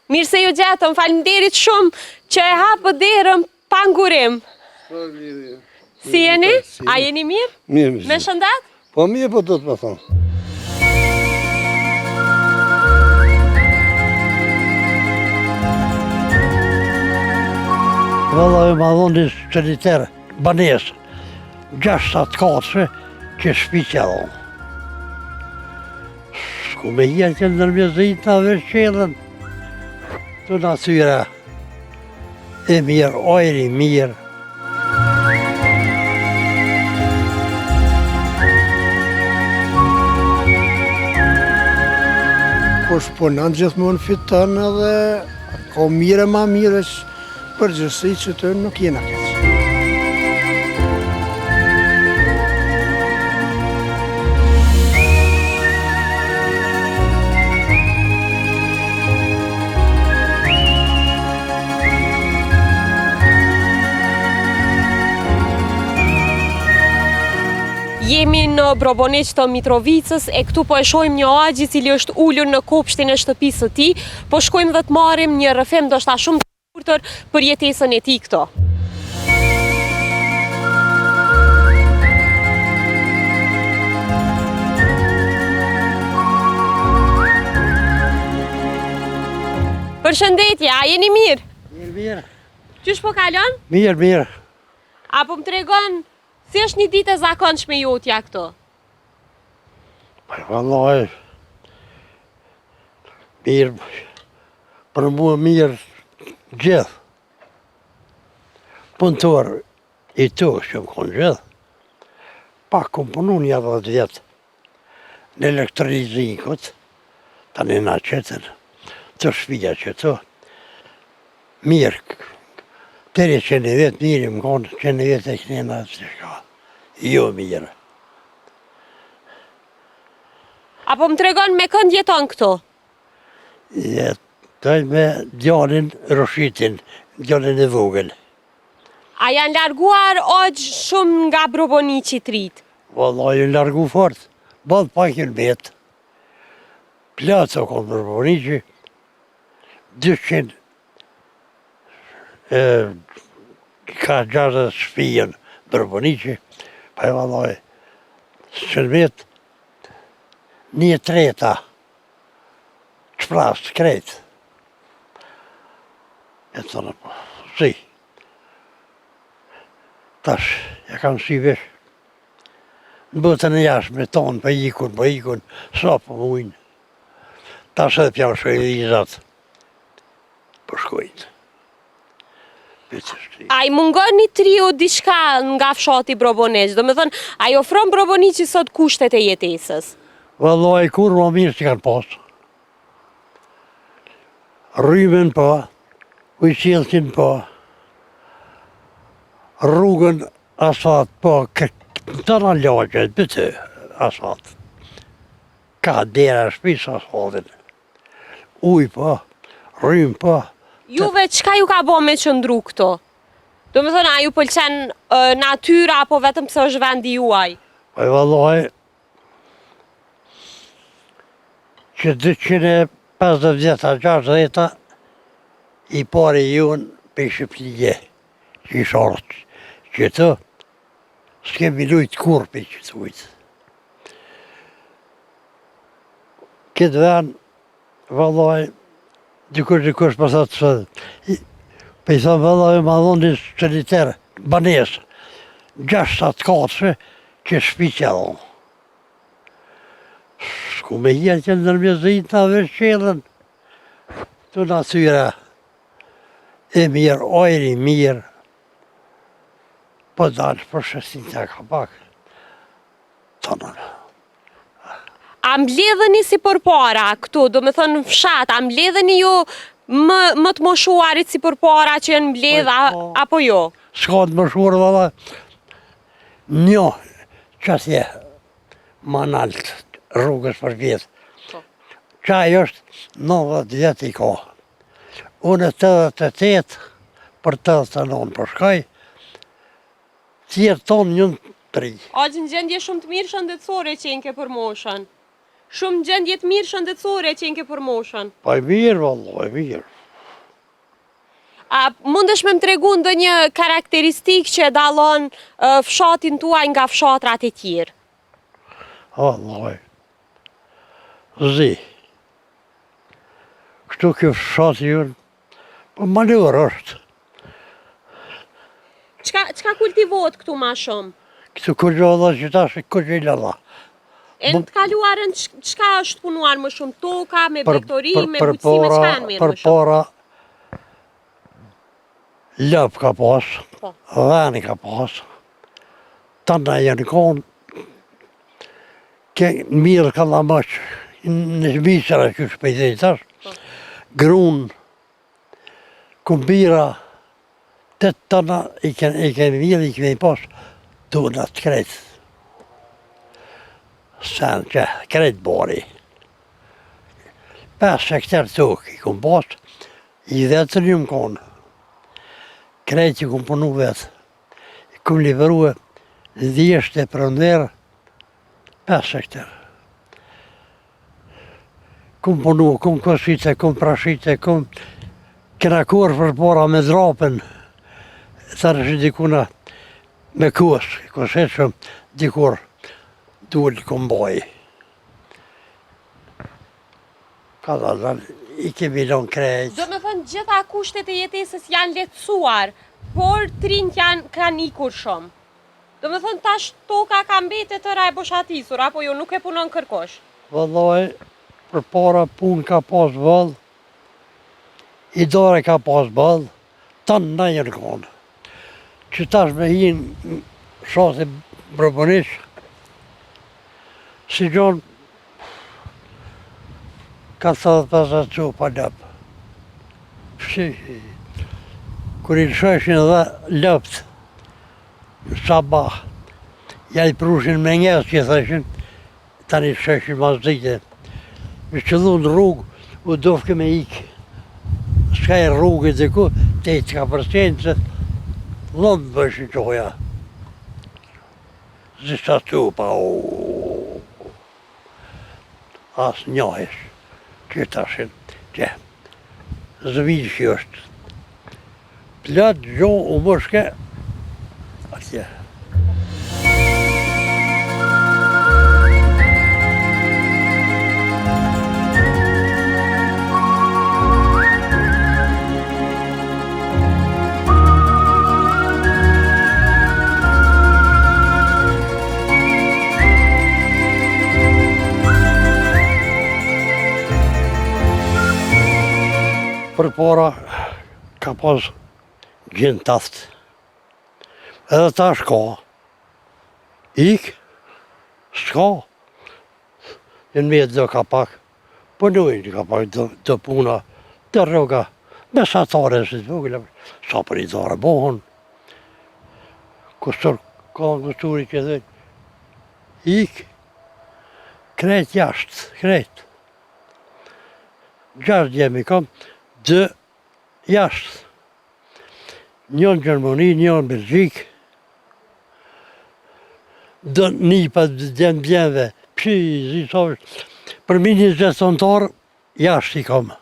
Mirë se ju gjetëm, faleminderit shumë që e hapë derën pa ngurim. Si jeni? A jeni mirë? Mirë. Me shëndet? Po mirë, po do të më thonë. Vëllaj ma dhonë një qëlliterë, banesë, 6-7 katëse që shpiqja dhonë. Shku me jetë që nërmjezit në vërqelën, të natyra e mirë, ojri mirë. Kush punon gjithmonë fiton edhe ka mire ma mire që përgjithësi që të nuk jena keq. Jemi në Broboneq të Mitrovicës e këtu po e shohim një agji cili është ullur në kopshtin e shtëpisë së tij, po shkojmë dhe të marrim një rrëfim ndoshta shumë të shkurtër për jetesën e tij këto. Përshëndetje, a jeni mirë? Mirë. Qysh po kalon? Mirë. Apo më tregon si është një ditë e zakonshme jotja këto? Vallaj, mirë, për mua mirë gjithë. Punëtor i tu që më konë gjithë. Pak kom punu një 10 vjetë në elektrizikut, tani na qëtër, të shpija që tu. Mirë, tëri që në vetë mirë më konë, që në vetë e kënjena të shka. Jo mirë. Apo më tregon me kënd jeton këto? Jetoj me djalin Roshitin, djalin e vogël. A janë larguar aq shumë nga Broboniqi trit? Vallaj, janë largu fort, badh pa kilometë. Placa ka në Broboniqi, 200 ka 60 shpijen Broboniqi, pa e vallaj, shërbet 1/3 qprast krejt. E thonë, si, tash, ja kam si vesh. Në botën e jashme tonë, për ikun, sa për mujnë. Tash edhe pja shkoj vizat, për shkojnë. A i mungon një trio diçka nga fshati Broboneq? Do me thënë, a i ofron Broboniqi sot kushtet e jetesës? Vallaj, kur më mirë që kanë pasë. Rrymen pa, ujqelqin pa, rrugën asfalt pa, të në lagjet, bëtë asfalt. Ka dera shpis asfaltin. Uj pa, rrym pa. Juve, qka ju ka bo me qëndru këto? Do me thënë, a ju pëlqen natyra, apo vetëm pëse është vendi juaj? Po e vallaj, që 250 vjeta, 60 i pari junë për Shqipëlije, që i shartë që të, s'kemi lujtë kur për që të ujtë. Këtë ven, vallaj, dikush për thotë së, për i thonë vallaj ma dhonë një qëlliterë, banesë, 6-7 katëse që shpiqja dhonë. Shku me jetë që nërmjezit në vërqelën, të natyra e mirë, ojri mirë, po dalë për shësin të ka pak, të nënë. A mbledheni si përpara këtu, do me thënë në fshat, a mbledheni ju më të moshuarit si përpara që janë mbledh, apo jo? S'ka të moshuar, valla, një qëtje ma nalt rrugës për vjetë. Qaj është 90 vjetë i ka. Unë 88 për 89 për shkaj, tjerë tonë njën 3. Aqë në gjendje shumë të mirë shëndetësore që jenë ke për moshën. Shumë gjendje të mirë shëndetësore që jenë ke për moshën. Pa i mirë, valla, i mirë. A mundesh me më tregu ndonjë karakteristikë që e dallon fshatin tuaj nga fshatrat e tjerë? Vallaj. Zi. Kështu kjo fshati jënë, po malur është. Çka kultivohet këtu ma shumë? Këtu kërgjalla që tash e kërgjalla. E në të kaluarën, çka është punuar më shumë? Toka, me bektori, me bujqësi, me çka janë mirë më Për shumë? para, lëp ka pas, Po. dheni ka pas, tana janë konë, mirë ka la mëqë, në shbisëra që shpejtetash, grunë, kumbira, të tana i kemi mirë, i kemi pas, tunat kretë. Sen që kretë bori. 5 hektar tokë i kom pas, i vetën ju më konë. Kretë i kom punu vetë. I kom liveruë dhjeshte për ndërë 5 hektar. Kom punu, kom kosite, kom prashite, kom kena kur për pora me drapen. Tërë që dikuna me koset që dikur dull kom boj. Ka da, i kemi lënë krejt. Do me thënë gjitha kushtet e jetesës janë lehtësuar, por trinjt kanë ikur shumë. Do me thënë tash toka ka mbete tëra e boshatisur, apo jo nuk e punon kërkosh? Vëllaj, për para pun ka pas vëll, i dore ka pas vëll, tanë në jërë konë. Që tash me hinë shate brëpënish, si gjonë, ka 35 cupa lëpë. Kër i shëshin dhe lëpët, sabah, ja i prushin me njesë që thëshin, tani shëshin mas dite. Me qëllu në rrugë, u dofke me ikë. Shka e rrugë dhe ku, te i të ka përsenë, se lëmë bëshin qoja. Zisa cupa, asë njohesh, që tashin, që zëvijë që është. Plët gjohë u bëshke, atje. Për para ka pas gjenë taftë, edhe ta shka, ikë, s'ka, në mjetë dhe ka pak, punojnë ka pak të puna, të rroga, mesatare si të vogla, sa për i dare bohën, kustur ka në kusturi që dhe, ikë, krejt jashtë, krejt. 6 djemi kam, 2 jashtë. Njën Gjermani, njën Belgjik. Dë nipa djenë bjenve, pëshi, për mi 20 tontarë, jashtë i kam.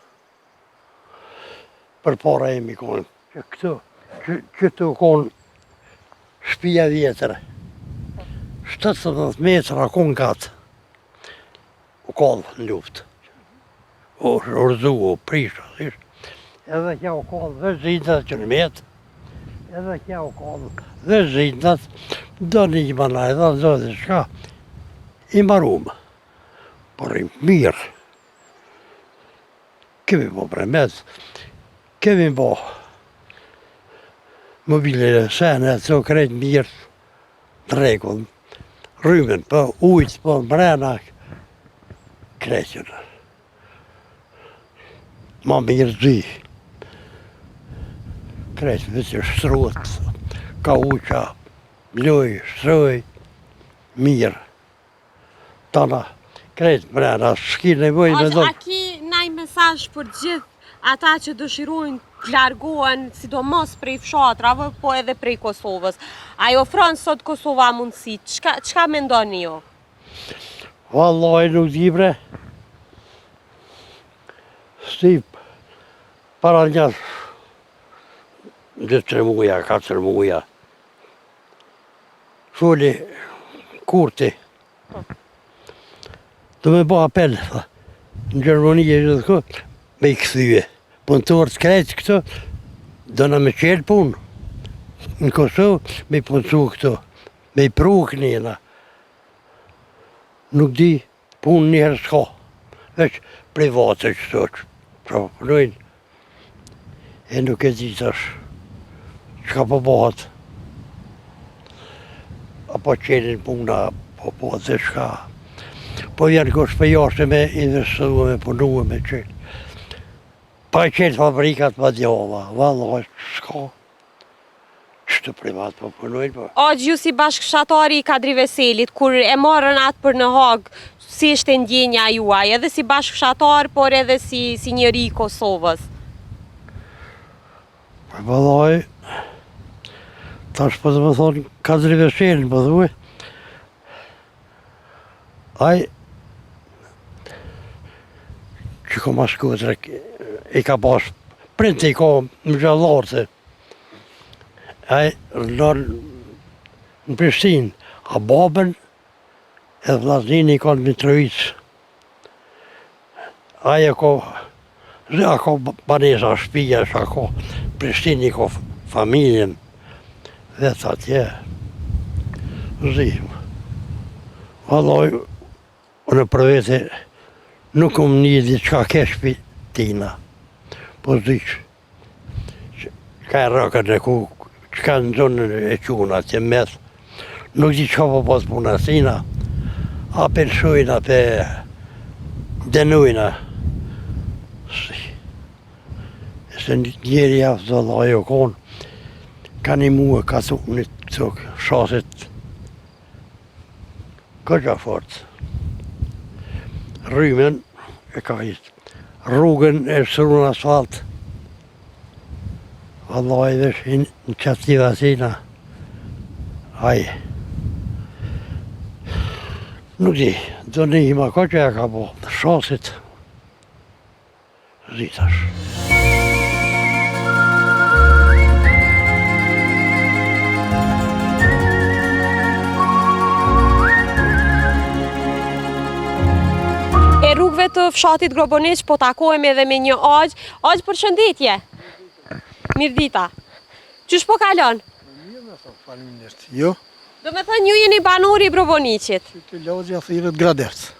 Për para e mi konë. Këtu konë shpia vjetër. 17 metra konë katë. U kallë në luftë. U rëzu, u prishë, edhe kja u kallë dhe zhjitët që në metë, edhe kja u kallë dhe zhjitët, do një manaj dhe do dhe shka, i marumë. Por i mirë, kemi po premet, kemi po mobile sene, të krejt mirë, të rekull, rrymen, po ujtë, po mrena, krejtjën. Ma mirë zi. Krejtë vëtë shtruat, ka uqa, loj, shtroj, mirë. Tana, krejtë mrena, s'ki nevoj me do. A ki naj mesazh për gjithë ata që dëshirojnë të largohen, sidomos prej fshatrave, po edhe prej Kosovës. A i ofron sot Kosova mundësi, çka mendoni jo? Vallaj nuk di bre. Stip, para një 2-3 muja, 4 muja. Foli Kurti. Do me bo apel, tha. Në Gjermani e gjithë këtë, me i këthyje. Punëtorët krejtë këto, do në me qelë punë. Në Kosovë, me i punësu këto, me i pru kënjena. Nuk di, punë njëherë s'ka. Veç private qëto që punojnë. E nuk e di tash, çka po bëhet. Apo qenin puna, po bëhet dhe shka. Po janë kosh për jashtë me investu, me punu, me qenë. Pa qenë fabrikat ma djava, valla, s'ka. Qëtë privat po punojnë, po. Agjë ju si bashkëshatari i Kadri Veselit, kur e marrën atë për në Hagë, si ishte ndjenja juaj, edhe si bashkëshatar, por edhe si njeri i Kosovës? Vallaj, tash po të më thonë Kadri Veselin, po thuaj. Aj, që ka mas kotre, i ka pas, printi i ka më gjallarë, aj, në Prishtinë, a babën, edhe vllaznin i ka në Mitrovicë. Aj e ka banesa shpija, ka Prishtinë i ka familjen, vetë atje, zimë. Vallaj, unë për vete nuk më një diçka kesh për tina, po zdiq, ka e rëkën e ku, që ka në zonën e quna atje meth, nuk di që po pas puna tina, a penshojnë, a pe denujnë. Se njeri jaftë dhe Allah jo konë, ka një muë ka thunë të shaset, ka gja fortë. Rrymen e ka hitë, rrugën e sërun asfalt, Allah i vesh në qativa tina, aj, nuk di, do një hima ka që e ka bo, shaset, zitash. E rrugëve të fshatit Groboniq po takohemi edhe me një Agjë. Agjë, përshëndetje. Mirdita. Qysh po kalon? Mirë me thonë, faleminderit. Jo, Do me thënë ju jeni banori i Groboniqit. që të logja thirët graderës.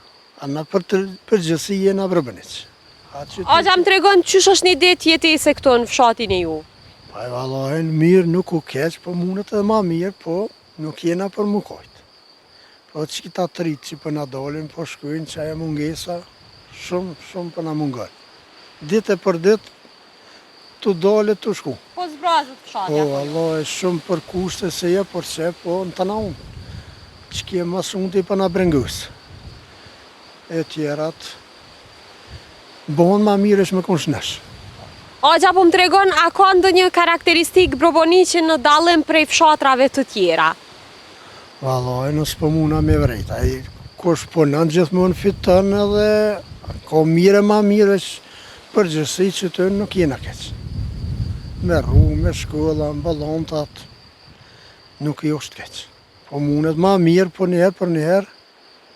Ana për të përgjësi jena Groboniq. Agjë, më tregon qysh është një ditë jetese këto në fshatin e ju? Pa e vallajnë mirë, nuk u keq, po mundet edhe ma mirë, po nuk jena për më kojtë. Po që këta të rritë që për na dolin, po shkujnë që aja mungesa, shumë për na mungën. Dite për ditë, të dole të shku. Po zbrazët fshatja. Po, Allah e shumë për kushte se je, por që, po në të na unë. Që kje ma shumë të i për na brengusë. E tjerat, bohën ma mirë është me konshnesh. Agjë, po më tregon, a ka ndonjë karakteristik Groboniqin në dallim prej fshatrave të tjera? Valoj, nësë për muna me vrejta. Kush punon gjithmonë fiton edhe ka mire ma mire është përgjësi që të nuk jena keq. Me rrugë, me shkolla, me ballontat, nuk i është keq. Po mundet ma mirë, po njëherë për njëherë,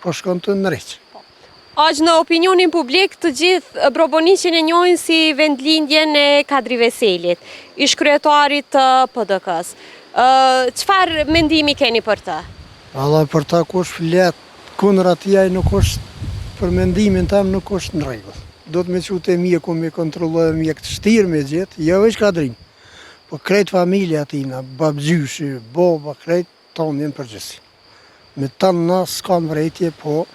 po shkon të nëreq. Agjë, në opinionin publik të gjithë Groboniqin e njohin si vendlindjen e Kadri Veselit, ish kryetarit të PDK-s. Qëfar mendimi keni për të? Allah për ta kush flet kundër atij nuk është, për mendimin tam nuk është në rregull. Do të me qute mjeku me kontrollojë mjek të shtirë me gjithë, jo veç Kadrin. Po krejt familja tina, babgjyshi, boba, krejt tonë jenë përgjësi. Me tanë na s'kam vrejtje, po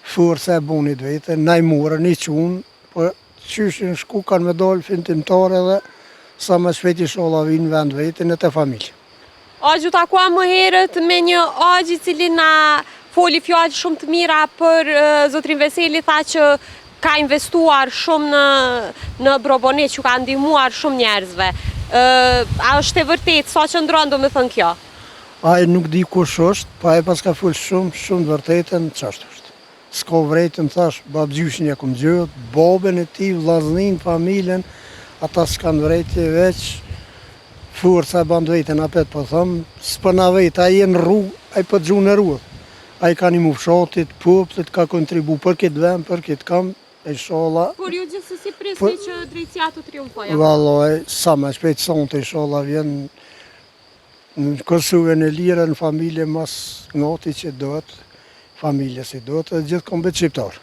forse e bunit vete, na i murën, i qunë, po qyshin shku kanë me dollë fintimtare dhe sa më shpeti sholla vinë vend vete në të familje. Agjë, takua më herët me një Agjë i cili na foli fjallë shumë të mira për zotrin Veseli, tha që ka investuar shumë në Groboniq, që ka ndihmuar shumë njerëzve. A është e vërtet, sa që ndronë do me thënë kjo? Ai nuk di kush është, pa e pas ka full shumë të vërtetën qashtë është. S'ka vrejtën, thash, babgjyshin ja kum gjët, babën e ti, vllaznin, familjen, ata s'kan vrejtje veç forca e bandë vetën apet, po thëmë, s'pëna vetë, a jenë rrugë, a i për gjunë në rrugë. A i ka një mu fshatit, poplit, ka kontribu për këtë vend, për këtë kam, e shola. Por ju gjithsesi presni që drejtësia të triumfoja. Vallaj, sa më shpejt sonte i shola vjen në Kosovën e lirë, në familje mas ngati që dohet, familje si dohet, dhe gjithë kom betë shqiptarë.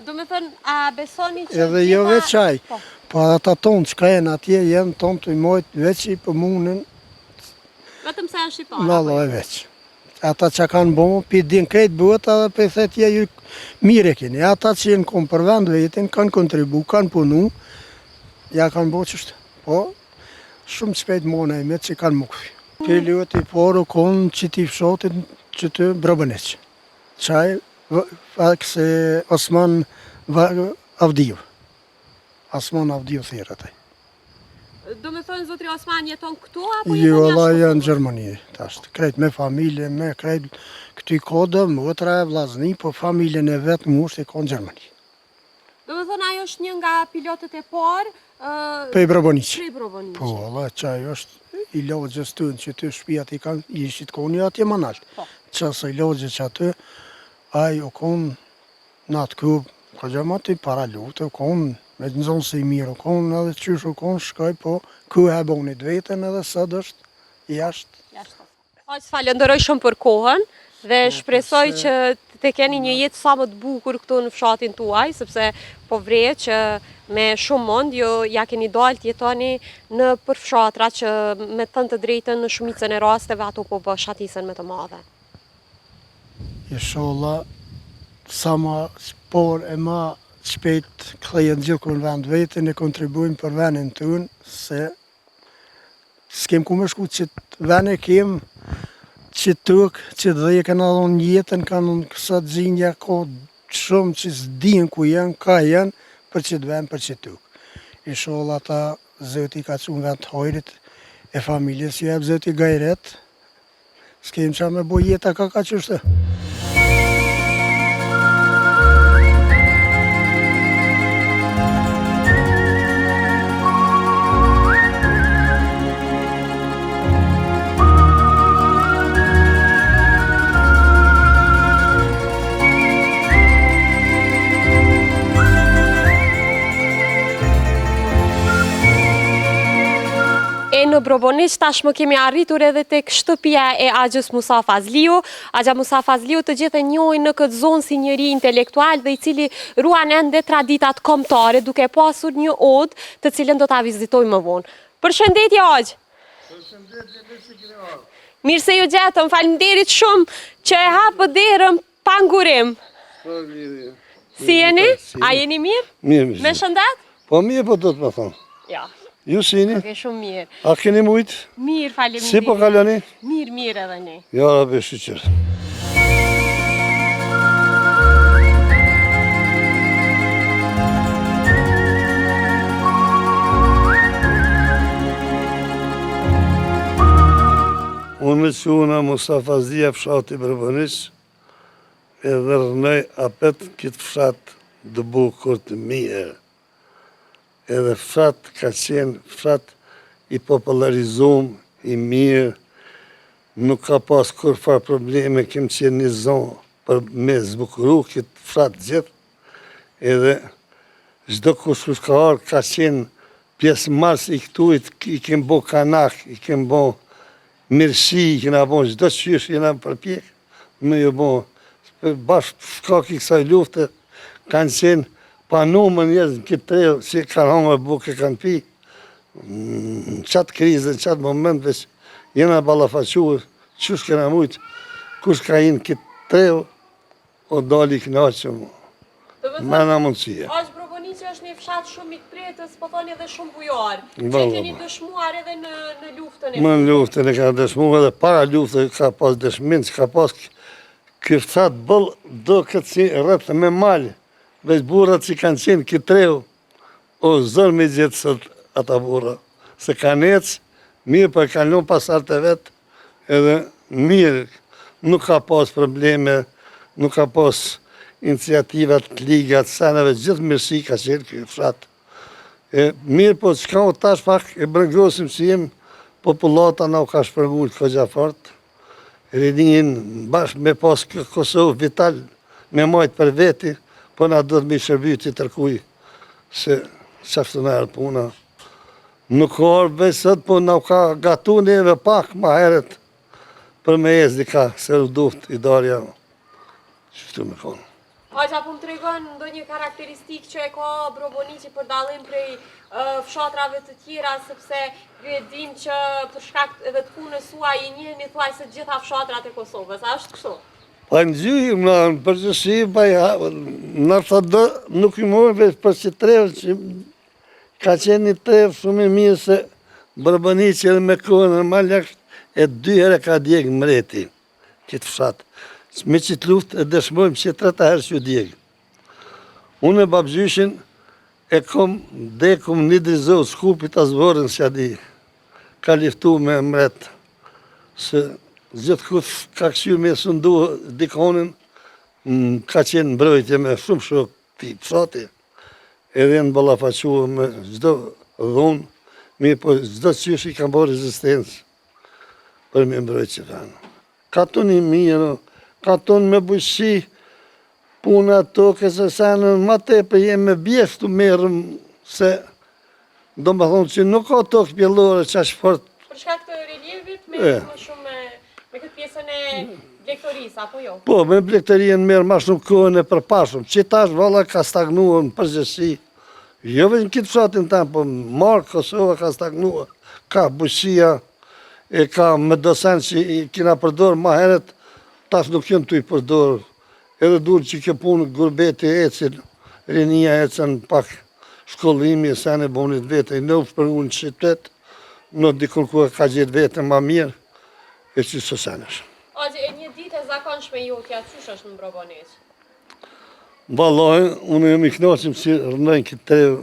Do me thënë, a besoni që... Edhe jo veç qaj, po ata tonë që ka jenë atje, jenë tonë të i mojtë veç i për munën. Vetëm se janë shqiptarë? Vallaj veç. Ata që kanë bo, për din krejt bëhet edhe për thetja ju mire keni. Ata që jenë kom për vend vetin, kanë kontribu, kanë punu, ja kanë bo qështë. Po, shumë shpejt mona i me që kanë mukëfi. Pilot i poru konë që ti fshotin që të Brabëneq. Qaj, se Osman Avdiv. Osman Avdiv thirë ataj. Do me thënë, zotri Osman jeton këtu, apo Jo, jeton Allah jashtë? janë në Gjermani, tashtë. Krejt me familje, me krejt këty kodë, motra e vlazni, po familjen e vetë mushtë i ka në Gjermani. Do me thënë, ajo është një nga pilotët e parë... Pej Braboniq. Prej Braboniq. Po, Allah, qaj është i logjës tënë që ty shpijat i kanë, ishit koni atje më naltë. Po. Qësë i logjës që aty, aj u konë në atë kubë, ka gjamati para lutë, u konë, me të nëzonë se i mirë, u konë edhe qysh u konë shkaj, po ku e bonit vetën edhe sëd është jashtë. Aq falenderoj shumë për kohën dhe shpresoj që të keni një jetë sa më të bukur këtu në fshatin tuaj, sepse po vrej që me shumë mund ju ja keni dalë të jetoni në për fshatra që me thënë të drejtën në shumicën e rasteve ato po bë shatisën me të madhe. Inshallah, sa ma por e ma shpejt këthejnë gjithë në vend vetën e kontribuojnë për vendin tënë, se s'kem ku me shku që të vend e kem, që tëk, që dhe e kanë adhon jetën, kanë në kësa gjinja, ka shumë që s'din ku janë, ka janë, për që të vend, për që tëk. Inshallah, ta zëti ka që në vend të hojrit e familjes, jep zëti gajret, s'kem qa me bo jeta ka qështë. Në Braboniq tashmë kemi arritur edhe tek shtëpia e Axhës Musa Fazliu. Axha Musa Fazliu të gjithë e njohin në këtë zonë si njëri intelektual dhe i cili ruan ende traditat kombëtare duke pasur një odë të cilën do ta vizitojmë më vonë. Përshëndetje Axh. Përshëndetje. Mirë se ju gjetëm, faleminderit shumë që e hapë derën pa ngurim. Si jeni? A jeni mirë? Mirë. Me shëndet? Po mirë po do të më thonë. Ja. Ju sini? Oke, shumë mirë. A keni mujtë? Mirë, faleminderit. Si po kaloni? Mirë edhe ne. Ja, rabe shqyqër. Unë me quna Musa Fazlia fshati Braboniq, edhe rënoj apet këtë fshat dë bukur të mirë. Edhe fshat ka qenë fshat i popularizum, i mirë, nuk ka pas kur farë probleme, kem qenë një zonë për me zbukuru këtë fshat gjithë, edhe çdo kush ka arë ka qenë pjesë mars i këtujt, i kem bo kanak, i kem bo mirësi, i kena bo çdo qysh, i kena përpjek, me ju bo, bashkë shkaki kësaj lufte, kanë qenë panumë njerëz në këtë trejë, si kanë hangër buke, kanë pi. Në qatë krizë, në qatë moment, veç jena ballafaqur, qysh kena mujtë, kush ka inë këtë trejë, o dali knaqëm, me në mundësia. Axh Braboniqi është një fshat shumë i tretës, po thoni edhe shumë bujar. Që Valla, keni dëshmuar edhe në luftën e Më në luftën e ka dëshmuar edhe para luftën ka pas dëshmin, që ka pas ky fshat bëll do këtë si rrëpë me malë. Veç burrat që kanë qenë këtë treu, o zërë me gjithë sot ata burra. Se kanë ecë, mirë për kanë lënë pasart e vetë, edhe mirë, nuk ka pas probleme, nuk ka pas iniciativat, ligat, sanave, gjithë mirësi ka qenë këtë fshat. Mirë po që ka o tash pak e brëngosim që jem Popullata na u ka shpërngullt këgja fort. Rinin bashkë me pas Kosovë vital me majtë për veti, po na do të mi shërbyti tërkuj se qashtu në erë puna. Nuk ka orë sot, po na u ka gatu neve pak ma heret për me ezdi ka, se u duft i darja. Qështu me konë. Aqa po më tregon ndonjë karakteristik që e ka Broboniqi për dallim prej fshatrave të tjera, sepse ju e dim që për shkak edhe të punës suaj i njihni thuaj se gjitha fshatrat e Kosovës, a është kështu? Pa në gjyhim, në përgjësi, nështë do nuk i morëve për që trevë, që ka qenë një trevë shumë i mirë se Broboniqi edhe me kohën e Maljak e 2 herë ka djegë mreti, këtë fshatë. Me qitë luft e dëshmojmë që 3 herë që djegë. Unë e babgjyshin e kom dekum një drizohë skupit asvorën që di. Ka liftu me mretë. Se gjithë kush ka këshyrë me sundu dikonin, ka qenë mbrojtje me shumë shok ti pshati. Edhe në ballafaqua me gjdo dhonë, mi po gjdo qysh i kam bërë rezistencë për me mbrojtje kanë. Ka të një mirë, ka tonë me bujësi, puna toke, se sanë, ma tepe jem me bjeshtu merëm, se do më thonë që nuk ka tokë pjellore që ashtë fort. Për shkak të relievit, me më shumë me këtë pjesën e blektorisë, apo jo? Po, me blektorien merë ma shumë kohën e përpashëm, që tash valla ka stagnuar në përgjësi. Jo veç në kitë fshatin tamë, po marë Kosova ka stagnuar, ka bujësia, e ka me dosen që i kina përdorë ma heret, tash nuk jënë të i përdorë, edhe dur që kjo punë gurbeti ecin, rinia ecin pak shkollimi e sen e bonit vete, i nëvë për unë qytet, në dikur ku ka gjithë vete ma mirë, e që së senësh. E një ditë e zakonshme ju tja qysh është në Broboniq? Valoj, unë jam i knoqim si rëndojnë këtë 3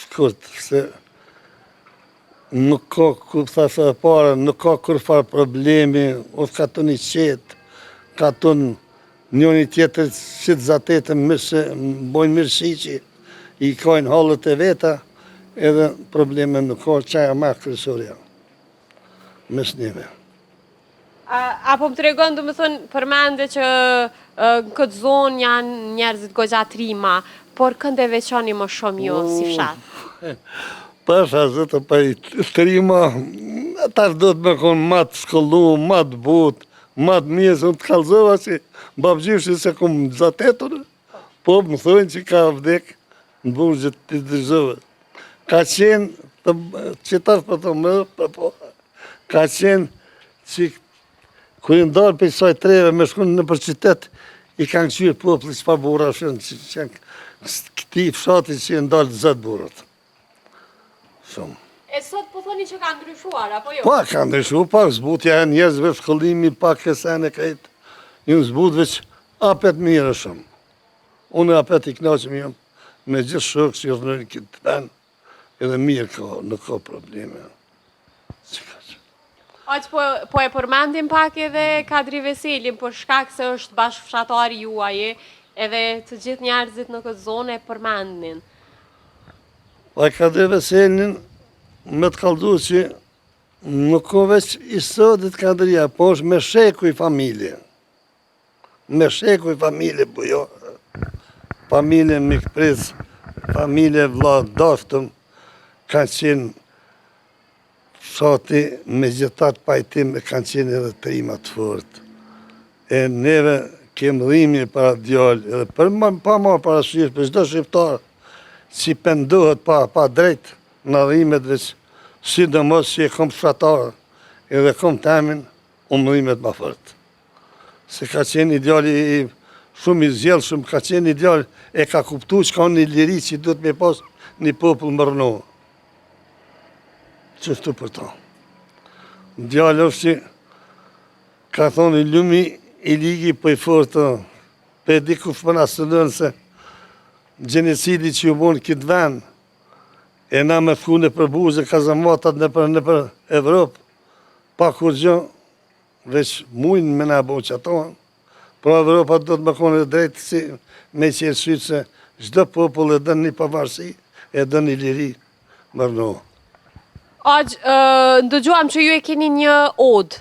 shkurt, se nuk ka, ku thasë e pare, nuk ka kërfar problemi, ose ka të një qetë, ka të njëni tjetër që të zatetën bojnë mirësi që i kajnë halët e veta, edhe probleme nuk ka, qaja ma kërësorja, mes njëve. Apo më tregon, du më thënë, përmende që në këtë zonë janë njerëzit goxha trima, por kënde veçoni më shumë jo si fshatë? Pasha zëtë pa i trima, tash do të me konë matë shkollu, matë butë, matë mjesë, unë të kalzova që babgjyshi se kom zatetur, po më thojnë që ka vdek në burgjët të dërzove. Ka qenë, që tash për të më, ka qenë që kërë i ndarë për i saj treve me shkunë në për qytet, i kanë qyrë popli që pa bura shënë, që këti fshati që i ndarë 10 burët. Shumë. E sot po thoni që ka ndryshuar, apo jo? Pa, ka ndryshuar, pak zbutja e njerëzve, shkollimi, pak e sen e krejtë. Një zbut veç apet mire shumë. Unë apet i knaqëm jam me gjithë shokë që jërnërin këtë ven, edhe mirë ka, nuk ka probleme. Aq po e përmendim pak edhe Kadri Veselin, për shkak se është bashkëfshatari juaje, edhe të gjithë njerëzit në këtë zonë e përmendin. Pa Kadri Veselin, me të kaldu që nuk ka veç i sodit Kadria, po është me sheku i familje. Me sheku i familje, po jo. Familje mikpris, familje vla daftëm, kanë qenë fshati me gjithat pajtim e kanë qenë edhe trimat fort. E neve kemë dhimi para djallë, edhe për pa ma parasysh, për çdo shqiptar që pendohet pa drejt në dhimet veç, sidomos që e kom fshatar, edhe kom temin, dhimet ma fort. Se ka qenë ideali shumë i zjelshëm, ka qenë ideal e ka kuptu që ka një liri që duhet me pas një popull mërnohë. Qështu për ta. Djallë është që ka thonë i lumi i ligi për i fortë, për e diku shpëna së lënë se gjenocidi që ju bonë këtë vend, e na me fku në për buzë, kazamatat në për Evropë, pa kur gjë, veç mujnë me na bo që atonë, pra Evropa do të më kone drejtë si me qërë sytë se gjdo popull e dënë një pavarësi, e dënë një liri mërnohë. Ndëgjuam që ju e keni një odë.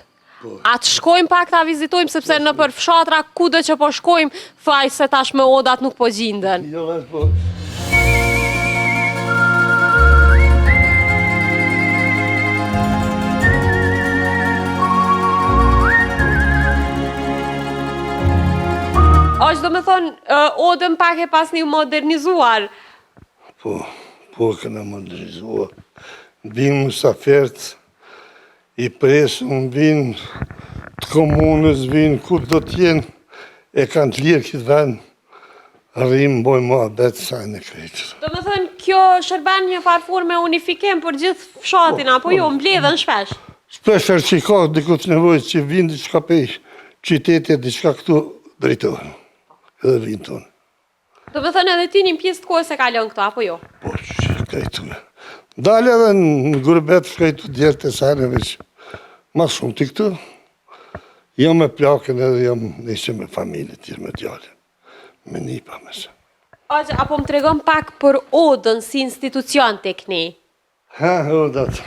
A të shkojmë pak ta vizitojmë, sepse në për fshatra kudo që po shkojmë, thaj se tashme odat nuk po gjinden. Jo, veç po. Aq do me thonë, odën pak e pas një modernizuar. Po këna modernizuar. Vinë musafert, i presën, vinë të komunës, vinë ku do t'jenë, e kanë të lirë këtë vend, rrimë, bojmë ma betë sajnë e krejtër. Do me thonë, kjo shërben një farfur me unifikim për gjithë fshatin, apo jo, mbledhen shpesh? Shpesher që i ka diku të nevojës që vinë diçka pej qytetit, diçka këtu drejtohen, edhe vinë tonë. Do me thonë edhe ti një pjesë të kohës e kalon këto, apo jo? Po, që krejtune. Dalë edhe në gurbet shkajtu djerë të sajnë veç, ma shumë të këtu. Jam me plakën edhe jam nishe me familje, tjerë me djallin, me nipa me se. Apo më tregon pak për odën si institucion të këni? Ha, odat.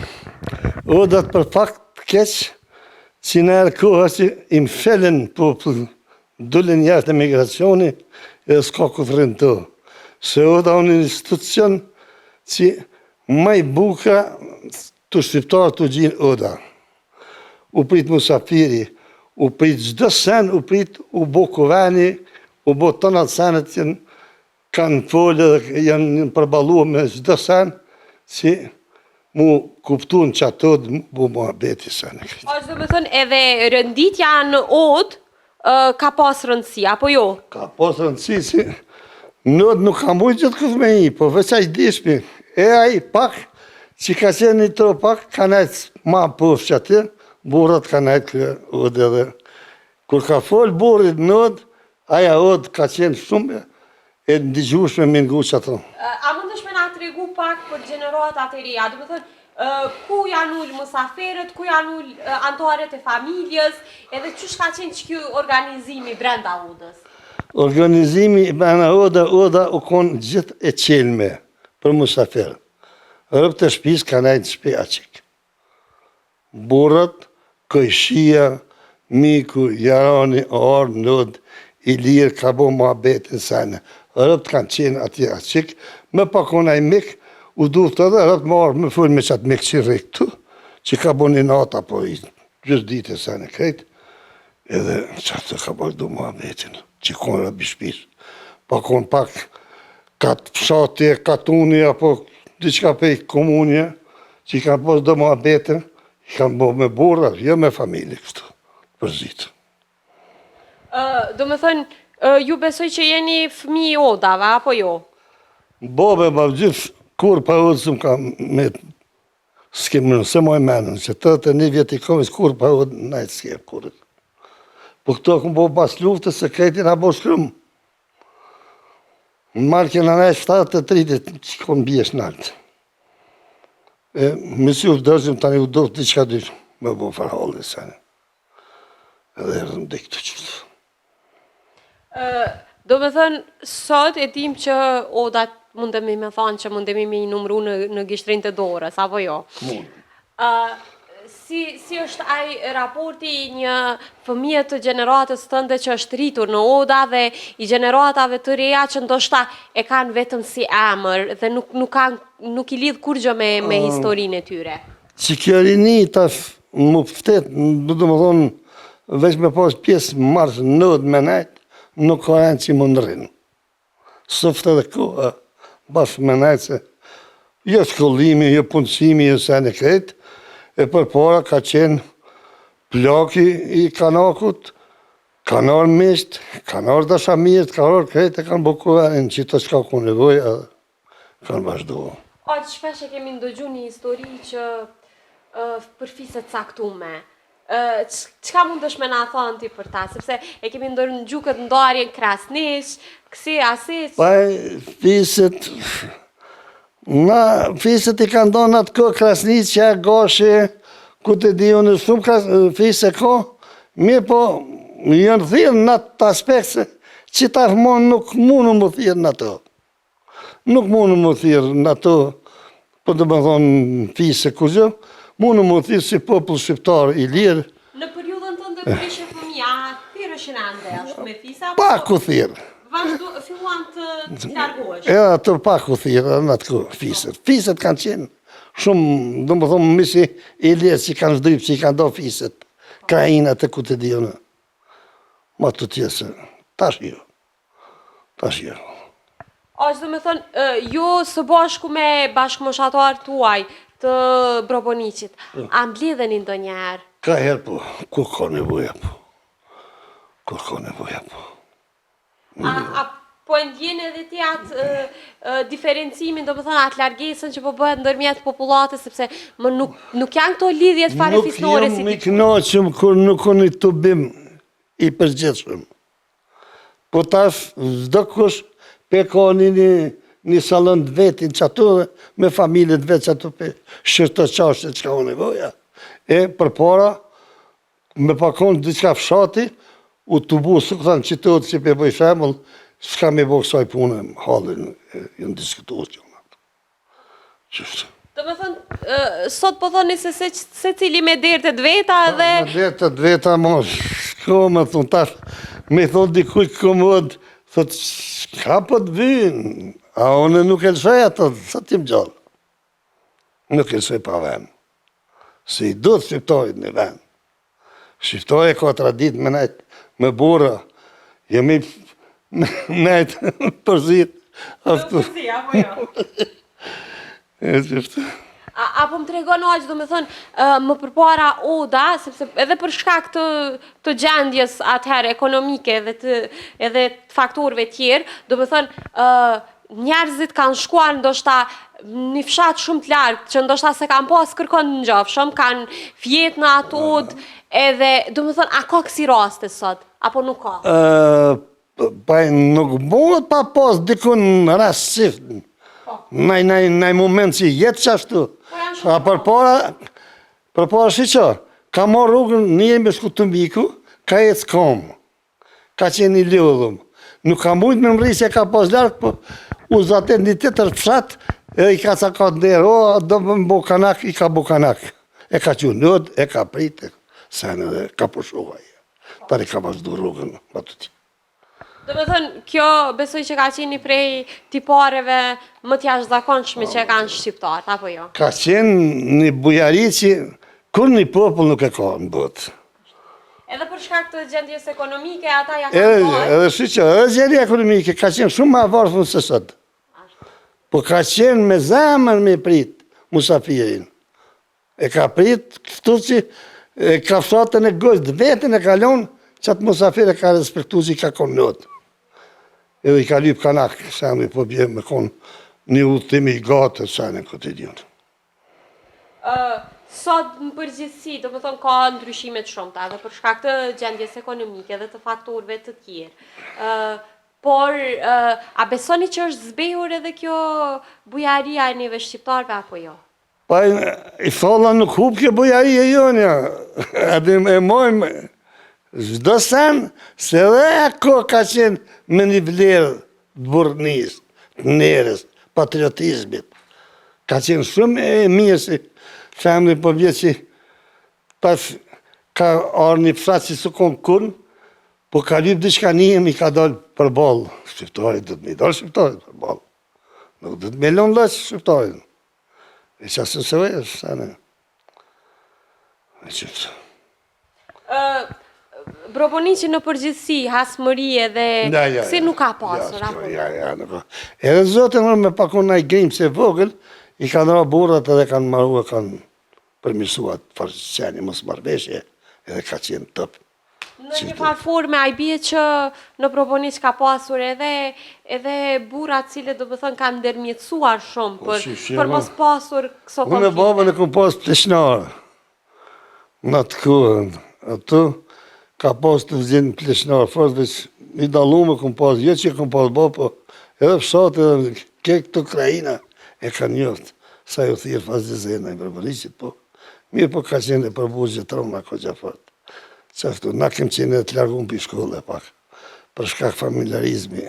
Odat për fakt keq, që në erë koha që im felen popull, dullen jashtë emigracioni, edhe s'ka këtë rënë të. Se oda unë institucion që maj buka të shqiptarë të gjinë oda. U prit musafiri, u prit gjdo sen, u prit u bo kuveni, u bo të nëtë senet që kanë folë dhe janë përbalu me gjdo sen, që mu kuptu në qatod, mu bo mua beti senet. Do me thënë edhe rënditja në odë ka pas rëndësi, apo jo? Ka pas rëndësi, që nëdë nuk ka mujtë gjithë këtë me i, po veç i dishmi, e aji pak, që ka qenë një të pak, ka nejtë ma pofë që atë, burrat ka nejtë këtë odë edhe. Kur ka folë burrit nëdë, aja odë ka qenë shumë e ndigjushme me ngu që ato. A mundesh me nga të regu pak për gjeneratat e reja? Do me thënë, ku janë ullë musaferët, ku janë ullë antarët e familjes, edhe qësh ka qenë që kjo organizimi brenda odës? Organizimi i bëna oda u konë gjithë e qelme për musaferët. Rëpë të shpis ka nejtë shpe aqik. Burrat, Kojshia, Miku, Jarani, Arë, Nëd, Ilir, ka bo ma betin sene. Rëpt kanë qenë ati aqik, me pakona i mik, u duft edhe rëpt ma arë me full me qatë mik që rektu, që ka bo një nata po i gjës ditë e sene krejt, edhe qatë ka bo du ma betin, që konë rëbi shpis. Pakon pak katë fshati, katuni, apo diçka pej komunje, që i kanë posë do ma betin, i kanë bo me burra, jo me familje kështu, për zitë. Do me thënë, ju besoj që jeni fëmi i odave, apo jo? Bobe, ma gjithë, kur pa odë së më ka me, s'kemë në, se moj menën, që të një vjetë i komis, kur pa odë, najtë s'ke, kur. Po këto këmë bo pas luftës, se krejti nga bo shkrymë. Në marke në najtë 7-30, që konë bjesh naltë. Mësi u dërgjëm tani u doftë diqka dyshë, me bo farhalë dhe sene. Edhe erdhëm dhe këtë qëtë. Do me thënë, sot e tim që odat mundemi me thanë që mundemi me i numru në gishtrin të dorës, apo jo? Si është ai raporti një fëmijë të gjeneratës tënde që është rritur në oda dhe i gjeneratave të reja që ndoshta e kanë vetëm si emër dhe nuk i lidh kurgjë me historinë e tyre? Që kjo rini tash më pëftet, du të më thonë, veç me pas pjesë marshë nëdë me najtë, nuk ka janë që më nërinë. Sëftë edhe kohë, bashkë me najtë se jo shkollimi, jo punësimi, jo sene kretë, e për para ka qenë plaki i kanakut, kanar misht, kanar dashamirët, kanar kretë, e kanë bukuverin që të shka ku nevoj, edhe kanë vazhdohë. Shpesh e kemi ndëgju një histori që për fiset caktume. Qka mundesh me na thonë ti për ta? Sepse e kemi ndërgju këtë ndarjen krasnish, kësi, asiq. Fiset i kanë donë atë kohë krasnish që e goshe, ku të di unë shumë fiset ko, mi po jënë thirë në atë aspekte që ta shmonë nuk mundu më thirë në ato. Nuk mundu më thirë në ato Po të më thonë fise kur gjë, mu në më thithë si popull shqiptar i lirë, Në periudhën tënde kur ishe fëmija, thirë është në ndeshtë me fisa? pak u thirë. Filluan të largohesh? E atë pak u thirë, në atë ku fiset. Fiset kanë qenë shumë, do më thonë, misi i lirë që kanë zdrypë, që i kanë do fiset, krajinat e ku të dionë. Ma të tjesë, tash jo. Tash jo. Ashtë do me thënë, jo së bashku me bashkëmoshatarë tuaj të Brobonicit, a mblidheni ndonjëherë? Ka herë po, kur ka nevoja po. Kur ka nevoja po. A po e ndjen edhe ti atë diferencimin, do me thënë atë largesën që po bëhet ndërmjet popullatës, sepse nuk janë këto lidhjet fare fisnore si ti. Nuk jam i kënaqur kur nuk ka një tubim i përgjithshëm. Po tash çdo kush pe ka një salon të vetin që ato me familje të vetë që ato pe shërto qashtë që ka o nevoja. E për para, me pakon diçka fshati, u të bu së këtanë qitët që pe bëj shemull, s'ka me bëj kësaj punë, halin, jënë diskutuar që në atë. Qështë? Do me thënë, sot po thoni se cili me dertë të veta dhe... Me dertë të veta, ma shko me thunë tash, me thonë dikuj komod, thot, ka po të vynë, a one nuk e lëshaj ato, sa t'jem gjallë. Nuk e lëshaj pa venë. Se i do të shqiptojt në venë. Shqiptoj e ka tradit me najtë, me bura, jemi me najtë përzit. Përzi, apo jo? E qështë. Apo më tregon aq, do me thënë, më përpara oda, sepse edhe për shkak të gjendjes atëherë ekonomike edhe të faktorëve tjerë, do me thënë, njerëzit kanë shkuar ndoshta një fshat shumë të largë, që ndoshta se kanë pas kërkon në gjafshëm, kanë fjet në atë odë, edhe, do me thënë, a ka kësi raste sot, apo nuk ka? Pa nuk bëhet pa pas dikun rast siftë. Në moment që jetë qashtu. A përpara shiqar, ka marrë rrugën një me shku të mbiku, ka jetë s'kamë, ka qenë i ljodhëm. Nuk ka mujtë me mëri që ka pas larkë, po u zatet një të tërë fshat, e i ka cakat nërë, o, do më bo kanak, i ka bo kanak. E ka që nëd, e ka pritë, sen edhe ka përshuaj. Tari ka vazhdu rrugën, batuti. Do me thënë, kjo besoj që ka qeni prej tipareve më t'jashtë që kanë shqiptarët, apo jo? Ka qenë një bujari që kur një popull nuk e ka në botë. Edhe për shkak të gjendjes ekonomike, ata ja kanë bërë? Edhe shiqë, edhe gjendje ekonomike ka qenë shumë ma varfën se sot. Po ka qenë me zemër me prit, musafirin. E ka prit, këtu që ka fshatën e gojtë, vetën e kalon, që atë musafir e ka respektu që i ka konë nëtë. Edhe i ka lyp kanak, sami po bje me konë një udhëtimi i gatë, sani kotidion. Sot në përgjithësi, do me thonë, ka ndryshimet shumëta, edhe për shkak të gjendjes ekonomike dhe të faktorëve të tjerë. Por, a besoni që është zbehur edhe kjo bujaria e njëve shqiptarve, apo jo? Pa, i tholla nuk hub kjo bujaria jonja, edhe e mojmë, zdo sen, se dhe ako ka qenë me një vlerë të burnis, të nerës, patriotizmit. Ka qenë shumë e mirë si femni po vjetë që pas ka arë një fshat që së konë kun, po ka lyp diçka njëm i ka dalë për balë. Shqiptarit dhëtë me i dalë shqiptarit për balë. Nuk dhëtë me lonë lësë shqiptarit. E që asë se vejë, sane. E qëpëtë. Brobonici në përgjithësi, hasmëri edhe si nuk ka pasur, apo? Ja, nuk ka. Edhe zote me pakon në i grimë se vogël, i kanë ra burat edhe kanë marrua, kanë përmisuat farëqeni mos marveshje, edhe ka qenë tëpë. Në një farë forme, a i bje që në Brobonic ka pasur edhe burat cilë do më thënë kanë ndërmjetësuar shumë për mos pasur këso konflikte. Unë e babën e kom pas pleshnarë, në të kuën, ato ka pas të vëzinë pleshnarë, fërës veç i dalume kom pas, jo që kom pas bo, po edhe fshatë edhe kek të Ukrajina e ka njoftë, sa ju thirë fazizena i Brobonicit, po mirë po ka qenë e përburgje trona ko gjafat. Qaftu, na kem qenë të largun për shkolle pak, për shkak familjarizmi,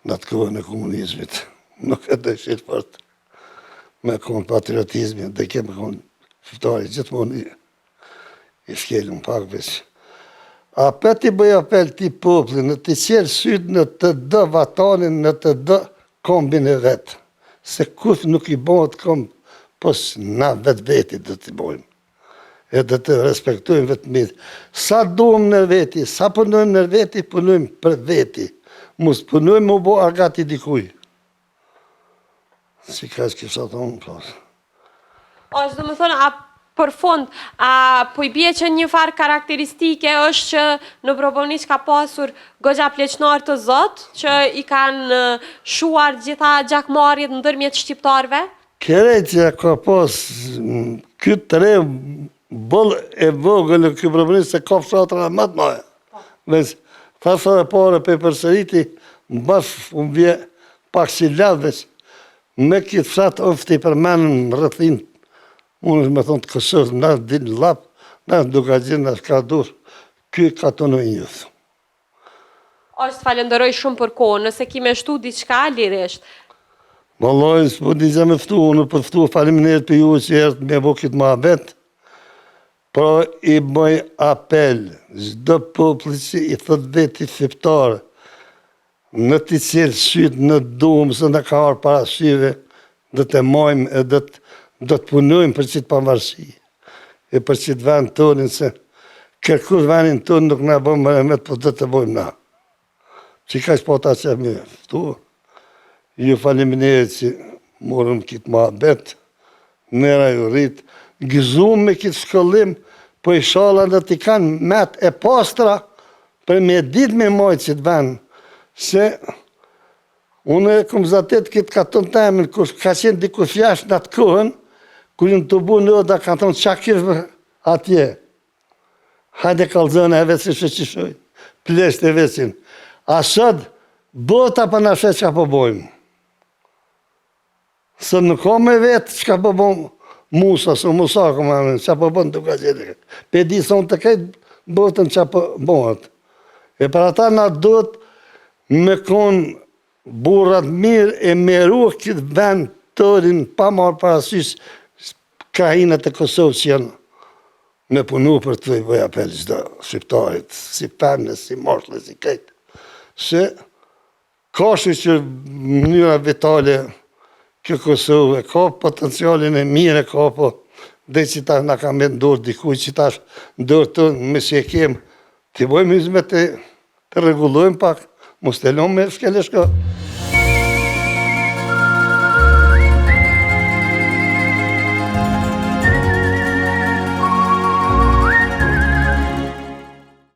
në të kohën e komunizmit, nuk e dëshit fort. me konë patriotizmi, dhe kemë konë shqiptari gjithmonë i shkelën pak veç. A për t'i bëj apel t'i popli, në t'i qelë sytë në të dë vatanin, në të dë kombin e vetë. Se kush nuk i bëhet komb, pos na vetë veti dhe t'i bojmë. E dhe të respektojmë vetë mirë. Sa duhem në veti, sa punojmë në veti, punojmë për veti. Mus punojmë u bo agati dikuj. Si ka që kësha thonë, pos. Është, do më thonë, për fund, po i bje që një farë karakteristike është që në Broboniq ka pasur goxha pleqnar të zot, që i kanë shuar gjitha gjakmarrjet ndërmjet shqiptarve? Kereqja ka pas këtë të re bëll e vogël në këtë Broboniq se ka fshatra më të mëdha. Veç thasë dhe pare për përsëriti, më bashkë unë vje pak si lavës, me këtë fshatë ofti për menën rëthin. Unë është me thonë të kësërë, nësë dinë lapë, nësë duka gjithë, nësë ka durë. Kjo ka të në njëthë. Është falenderoj shumë për kohë, nëse ki me shtu diçka, lirisht. Vallaj, s'po dizja me ftu, unë për ftu faleminderit për ju që ertë me bo këtë muhabet. Pra i bëj apel, çdo populli që i thot veti shqiptar, në t'i cilë sytë në dumë, se në ka arë parashive, dhe të majmë e dhe të punojmë për qitë pavarësi. E për qitë vend tonin, se kërkush vendin tonë nuk në bëmë mërëmet, po dhe të bëjmë na. Që ka që po ta që me ftu, ju faleminderit që morëm këtë muhabet, mëra ju rritë, gëzumë me këtë shkollim, po i shala dhe t'i kanë met e pastra për me ditë me majtë që t'venë, se unë e këmë zatet këtë katon temin, kur ka qenë dikush jashtë në atë kohën, kur në të bu në da ka thonë qa kishë atje. Hajde kalzën e vetë se qishoj, plesht e vetësin. A sëtë, bota për në shetë që po bojmë. Së nuk ka me vetë që ka po bojmë, Musa, së Musa këmë anë, që po bënë të ka gjithë. Pe di së unë të kajtë botën që po bëhet. E për ata na duhet me konë burrat mirë e meru këtë vend tërin pa marë parasysh krahinat e Kosovë që janë me punu për të i bëj apel çdo shqiptarit, si femne, si moshme, si këtë. Se ka që mënyra vitale kjo Kosovë, ka potencialin e mire, ka po dhe që ta nga ka me ndorë dikuj, që ta ndorë të me që e kemë, të bëjmë izme të regulojmë pak, mos të lëmë me shkele shko.